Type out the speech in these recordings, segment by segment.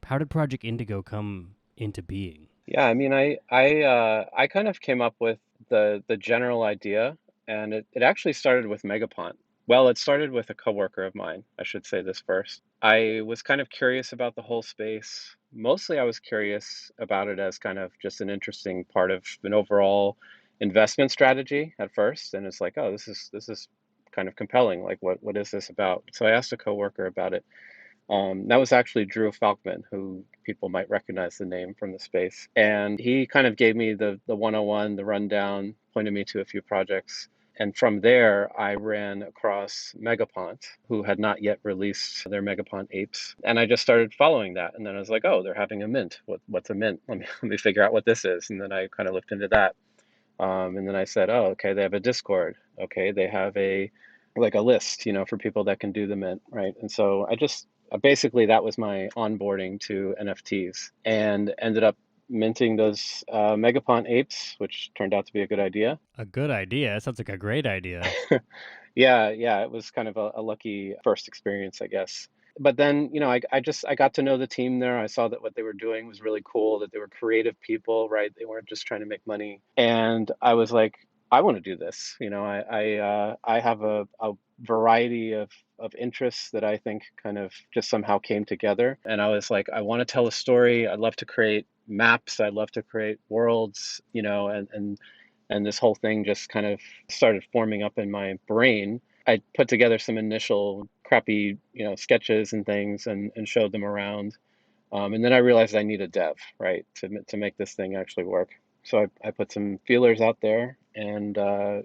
How did Project Indigo come into being? Yeah, I mean, I kind of came up with the general idea, and it actually started with Megapont. Well, it started with a coworker of mine. I should say this first. I was kind of curious about the whole space. Mostly, I was curious about it as kind of just an interesting part of an overall investment strategy at first, and it's like, oh, this is kind of compelling. Like, what is this about? So I asked a coworker about it. That was actually Drew Falkman, who people might recognize the name from the space. And he kind of gave me the 101, the rundown, pointed me to a few projects. And from there, I ran across Megapont, who had not yet released their Megapont apes. And I just started following that. And then I was like, oh, they're having a mint. What's a mint? Let me figure out what this is. And then I kind of looked into that. And then I said, oh, okay, they have a Discord. Okay, they have a like a list, for people that can do the mint, right? And so I just basically that was my onboarding to NFTs, and ended up minting those Megapont apes, which turned out to be a good idea. A good idea. That sounds like a great idea. Yeah, yeah, it was kind of a lucky first experience, I guess. But then, I got to know the team there. I saw that what they were doing was really cool, that they were creative people, right? They weren't just trying to make money. And I was like, I want to do this. I have a variety of interests that I think kind of just somehow came together. And I was like, I want to tell a story. I'd love to create maps. I'd love to create worlds, and this whole thing just kind of started forming up in my brain. I put together some initial crappy, sketches and things, and showed them around. And then I realized I need a dev, right, to make this thing actually work. So I put some feelers out there, and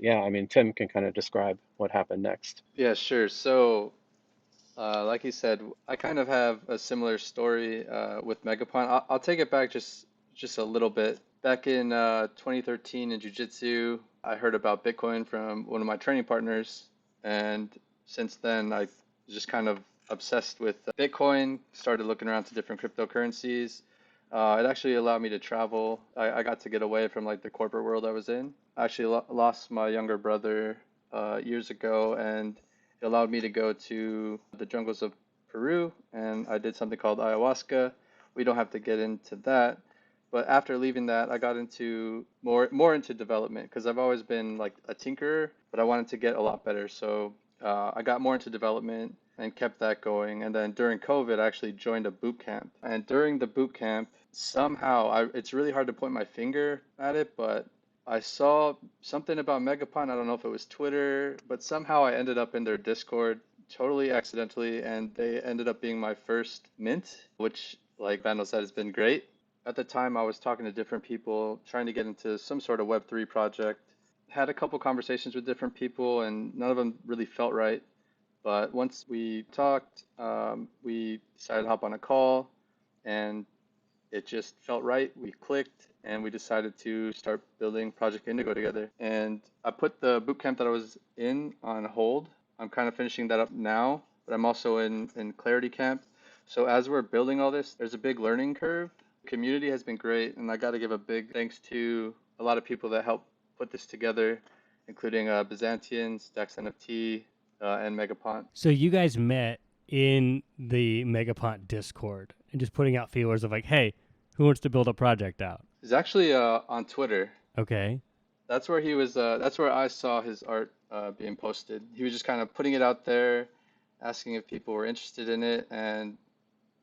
yeah, I mean, Tim can kind of describe what happened next. Yeah, sure. So, like you said, I kind of have a similar story with Megapon. I'll take it back just a little bit. Back in 2013 in Jiu-Jitsu, I heard about Bitcoin from one of my training partners, and since then I've just kind of obsessed with Bitcoin. Started looking around to different cryptocurrencies. It actually allowed me to travel. I got to get away from like the corporate world I was in. I actually lo lost my younger brother years ago, and it allowed me to go to the jungles of Peru, and I did something called ayahuasca. We don't have to get into that, but after leaving that, I got into more into development because I've always been like a tinkerer, but I wanted to get a lot better. So I got more into development and kept that going. And then during COVID, I actually joined a boot camp. And during the boot camp, somehow it's really hard to point my finger at it, but I saw something about Megapon. I don't know if it was Twitter, but somehow I ended up in their Discord totally accidentally, and they ended up being my first mint, which, like Vandal said, has been great. At the time, I was talking to different people, trying to get into some sort of Web3 project. Had a couple conversations with different people, and none of them really felt right. But once we talked, we decided to hop on a call, and it just felt right. We clicked and we decided to start building Project Indigo together. And I put the bootcamp that I was in on hold. I'm kind of finishing that up now, but I'm also in Clarity Camp. So as we're building all this, there's a big learning curve. The community has been great, and I got to give a big thanks to a lot of people that helped put this together, including Byzantian, Stacks NFT, and Megapont. So you guys met in the Megapont Discord and just putting out feelers of like, hey, who wants to build a project out? It's actually on Twitter. Okay. That's where he was. That's where I saw his art being posted. He was just kind of putting it out there, asking if people were interested in it, and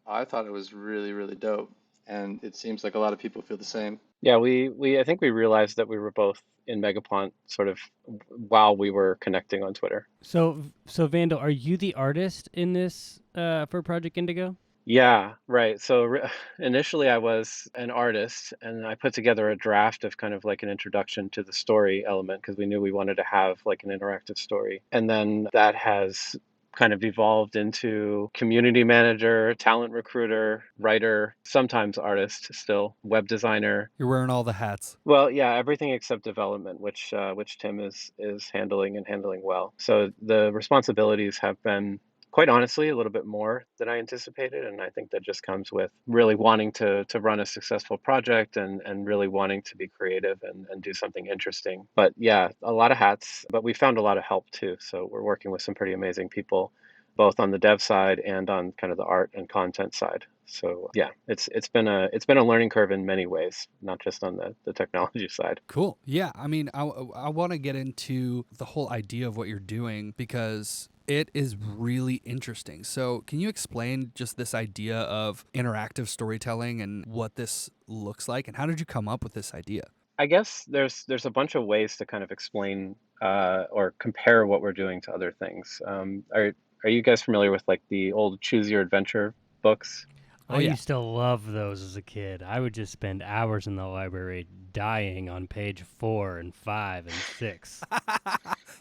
I thought it was really, really dope. And it seems like a lot of people feel the same. Yeah, we I think we realized that we were both in Megapont sort of while we were connecting on Twitter. So Vandal, are you the artist in this for Project Indigo? Yeah, right. So initially, I was an artist, and I put together a draft of kind of like an introduction to the story element because we knew we wanted to have like an interactive story. And then that has kind of evolved into community manager, talent recruiter, writer, sometimes artist, still web designer. You're wearing all the hats. Well, yeah, everything except development, which Tim is handling and handling well. So the responsibilities have been, quite honestly, a little bit more than I anticipated, and I think that just comes with really wanting to run a successful project and really wanting to be creative and do something interesting. But yeah, a lot of hats, but we found a lot of help too. So we're working with some pretty amazing people, both on the dev side and on kind of the art and content side. So yeah, it's been a learning curve in many ways, not just on the technology side. Cool. Yeah. I mean, I want to get into the whole idea of what you're doing because it is really interesting. So, can you explain just this idea of interactive storytelling and what this looks like? And how did you come up with this idea? I guess there's a bunch of ways to kind of explain or compare what we're doing to other things. Are you guys familiar with like the old Choose Your Adventure books? Oh, I yeah. used to love those as a kid. I would just spend hours in the library dying on page 4 and 5 and 6.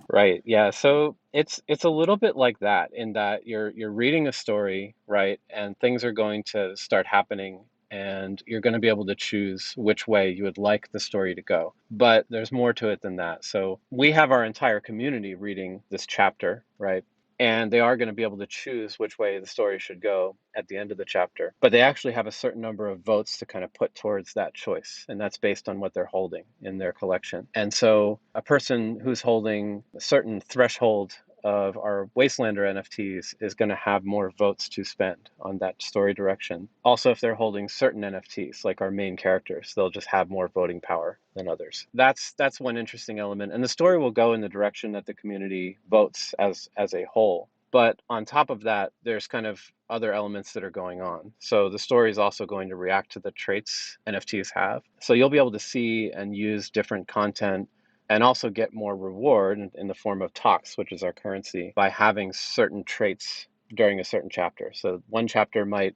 Right. Yeah. So it's a little bit like that in that you're reading a story, right? And things are going to start happening and you're going to be able to choose which way you would like the story to go. But there's more to it than that. So we have our entire community reading this chapter, right? And they are going to be able to choose which way the story should go at the end of the chapter. But they actually have a certain number of votes to kind of put towards that choice. And that's based on what they're holding in their collection. And so a person who's holding a certain threshold of our Wastelander NFTs is going to have more votes to spend on that story direction. Also, if they're holding certain NFTs, like our main characters, they'll just have more voting power than others. That's one interesting element. And the story will go in the direction that the community votes as a whole. But on top of that, there's kind of other elements that are going on. So the story is also going to react to the traits NFTs have. So you'll be able to see and use different content and also get more reward in the form of tox, which is our currency, by having certain traits during a certain chapter. So one chapter might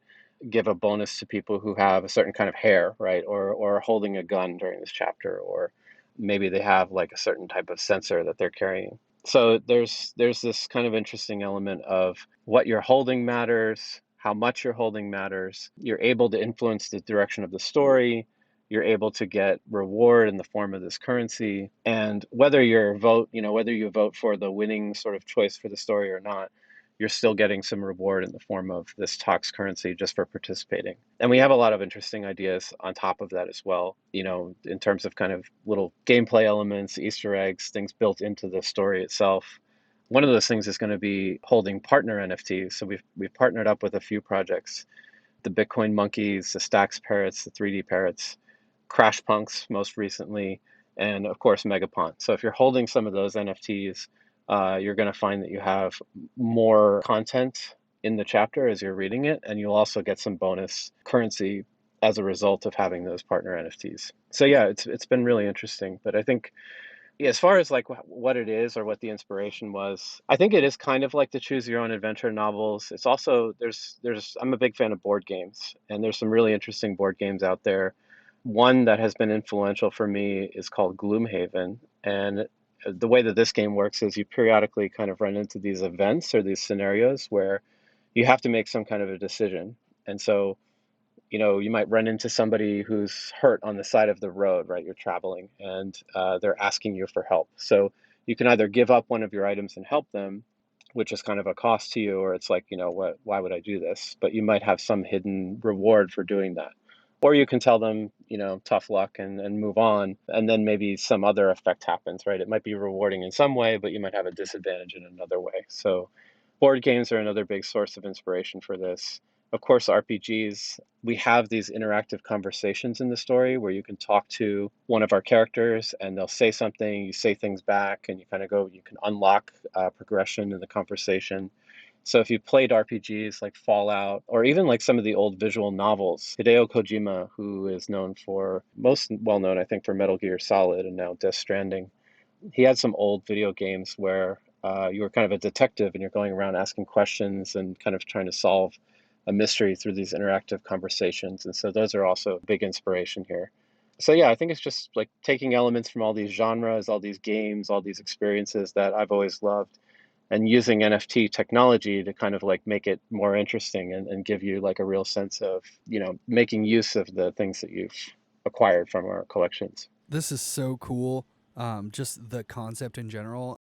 give a bonus to people who have a certain kind of hair, right? Or holding a gun during this chapter, or maybe they have like a certain type of sensor that they're carrying. So there's this kind of interesting element of what you're holding matters, how much you're holding matters. You're able to influence the direction of the story. You're able to get reward in the form of this currency. And whether whether you vote for the winning sort of choice for the story or not, you're still getting some reward in the form of this Tox currency just for participating. And we have a lot of interesting ideas on top of that as well, in terms of kind of little gameplay elements, Easter eggs, things built into the story itself. One of those things is going to be holding partner NFTs. So we've partnered up with a few projects, the Bitcoin monkeys, the Stacks parrots, the 3D parrots, Crash Punks most recently, and of course Megapont. So if you're holding some of those NFTs, you're going to find that you have more content in the chapter as you're reading it, and you'll also get some bonus currency as a result of having those partner NFTs. So yeah, it's been really interesting. But I think, yeah, as far as like what it is or what the inspiration was, I think it is kind of like the choose your own adventure novels. It's also there's I'm a big fan of board games, and there's some really interesting board games out there. One that has been influential for me is called Gloomhaven, and the way that this game works is you periodically kind of run into these events or these scenarios where you have to make some kind of a decision. And so you might run into somebody who's hurt on the side of the road, right? You're traveling and they're asking you for help. So you can either give up one of your items and help them, which is kind of a cost to you, or it's like, why would I do this? But you might have some hidden reward for doing that. Or you can tell them, tough luck and move on. And then maybe some other effect happens, right? It might be rewarding in some way, but you might have a disadvantage in another way. So board games are another big source of inspiration for this. Of course, RPGs, we have these interactive conversations in the story where you can talk to one of our characters and they'll say something, you say things back, and you can unlock progression in the conversation. So if you played RPGs like Fallout or even like some of the old visual novels, Hideo Kojima, who is most well known, I think, for Metal Gear Solid and now Death Stranding, he had some old video games where you were kind of a detective and you're going around asking questions and kind of trying to solve a mystery through these interactive conversations. And so those are also a big inspiration here. So yeah, I think it's just like taking elements from all these genres, all these games, all these experiences that I've always loved, and using NFT technology to kind of like make it more interesting and give you like a real sense of, making use of the things that you've acquired from our collections. This is so cool. Just the concept in general.